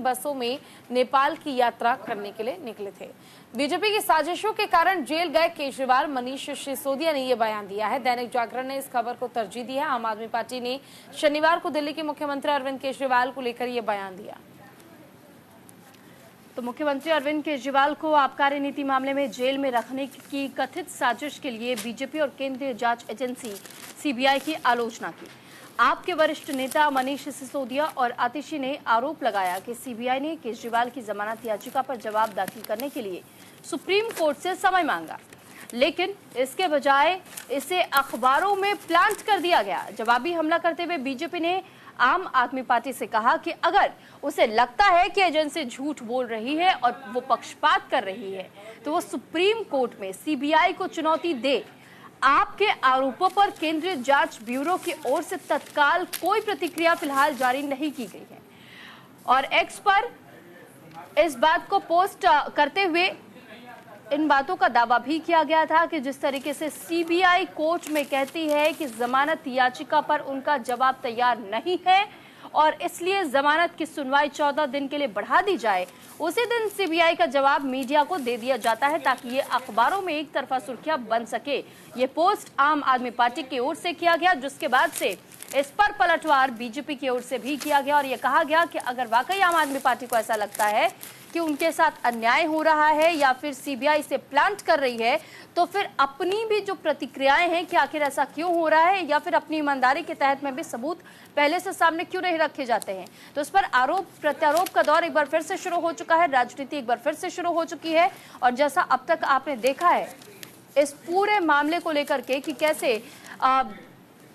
बसों में नेपाल की यात्रा करने के लिए निकले थे। बीजेपी की साजिशों के कारण जेल गए केजरीवाल, मनीष सिसोदिया ने यह बयान दिया है। दैनिक जागरण ने इस खबर को तरजीह दी है। आम आदमी पार्टी ने शनिवार को दिल्ली के मुख्यमंत्री अरविंद केजरीवाल को लेकर यह बयान दिया। तो मुख्यमंत्री अरविंद केजरीवाल को आबकारी नीति मामले में जेल में रखने की कथित साजिश के लिए बीजेपी और केंद्रीय जांच एजेंसी सीबीआई की आलोचना की। आप के वरिष्ठ नेता मनीष सिसोदिया और आतिशी ने आरोप लगाया कि सीबीआई ने केजरीवाल की जमानत याचिका पर जवाब दाखिल करने के लिए सुप्रीम कोर्ट से समय मांगा, लेकिन इसके बजाय इसे अखबारों में प्लांट कर दिया गया। जवाबी हमला करते हुए बीजेपी ने आम आदमी पार्टी से कहा कि अगर उसे लगता है कि एजेंसी झूठ बोल रही है और वो पक्षपात कर रही है तो वो सुप्रीम कोर्ट में सीबीआई को चुनौती दे। आपके आरोपों पर केंद्रीय जांच ब्यूरो की ओर से तत्काल कोई प्रतिक्रिया फिलहाल जारी नहीं की गई है। और एक्स पर इस बात को पोस्ट करते हुए इन बातों का दावा भी किया गया था कि जिस तरीके से सीबीआई कोर्ट में कहती है कि जमानत याचिका पर उनका जवाब तैयार नहीं है और इसलिए जमानत की सुनवाई 14 दिन के लिए बढ़ा दी जाए, उसी दिन सीबीआई का जवाब मीडिया को दे दिया जाता है ताकि ये अखबारों में एक तरफा सुर्खियां बन सके। ये पोस्ट आम आदमी पार्टी की ओर से किया गया, जिसके बाद से इस पर पलटवार बीजेपी की ओर से भी किया गया और ये कहा गया कि अगर वाकई आम आदमी पार्टी को ऐसा लगता है कि उनके साथ अन्याय हो रहा है या फिर सीबीआई से प्लांट कर रही है, तो फिर अपनी भी जो प्रतिक्रियाएं हैं कि आखिर ऐसा क्यों हो रहा है या फिर अपनी ईमानदारी के तहत में भी सबूत पहले से सामने क्यों नहीं रखे जाते हैं। तो इस पर आरोप प्रत्यारोप का दौर एक बार फिर से शुरू हो चुका है, राजनीति एक बार फिर से शुरू हो चुकी है। और जैसा अब तक आपने देखा है इस पूरे मामले को लेकर के कि कैसे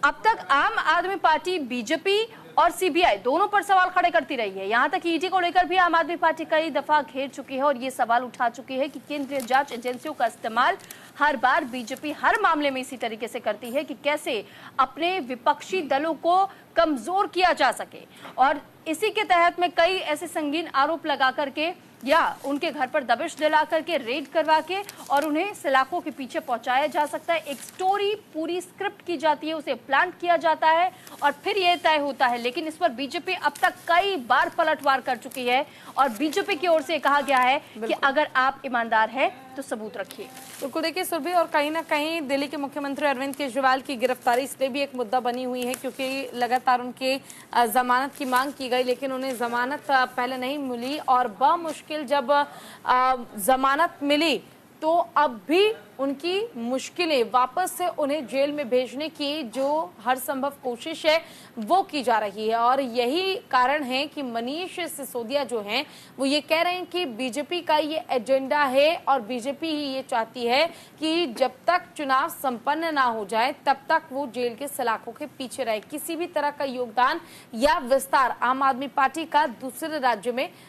अब तक आम आदमी पार्टी, बीजेपी और सीबीआई दोनों पर सवाल खड़े करती रही है। यहां तक ईडी को लेकर भी आम आदमी पार्टी कई दफा घेर चुकी है और ये सवाल उठा चुकी है कि केंद्रीय जांच एजेंसियों का इस्तेमाल हर बार बीजेपी हर मामले में इसी तरीके से करती है कि कैसे अपने विपक्षी दलों को कमजोर किया जा सके। और इसी के तहत में कई ऐसे संगीन आरोप लगा करके या उनके घर पर दबिश दिला करके रेड करवा के और उन्हें सलाखों के पीछे पहुंचाया जा सकता है। एक स्टोरी पूरी स्क्रिप्ट की जाती है, उसे प्लान किया जाता है और फिर यह तय होता है। लेकिन इस पर बीजेपी अब तक कई बार पलटवार कर चुकी है और बीजेपी की ओर से कहा गया है कि अगर आप ईमानदार हैं तो सबूत रखिए। बिल्कुल, देखिए सुरभि, और कहीं ना कहीं दिल्ली के मुख्यमंत्री अरविंद केजरीवाल की गिरफ्तारी इसलिए भी एक मुद्दा बनी हुई है क्योंकि लगातार उनके जमानत की मांग की गई, लेकिन उन्हें जमानत पहले नहीं मिली और बमुश्किल जब जमानत मिली तो अब भी उनकी मुश्किलें, वापस से उन्हें जेल में भेजने की जो हर संभव कोशिश है वो की जा रही है। और यही कारण है कि मनीष सिसोदिया जो हैं वो ये कह रहे हैं कि बीजेपी का ये एजेंडा है और बीजेपी ही ये चाहती है कि जब तक चुनाव संपन्न ना हो जाए तब तक वो जेल के सलाखों के पीछे रहे। किसी भी तरह का योगदान या विस्तार आम आदमी पार्टी का दूसरे राज्य में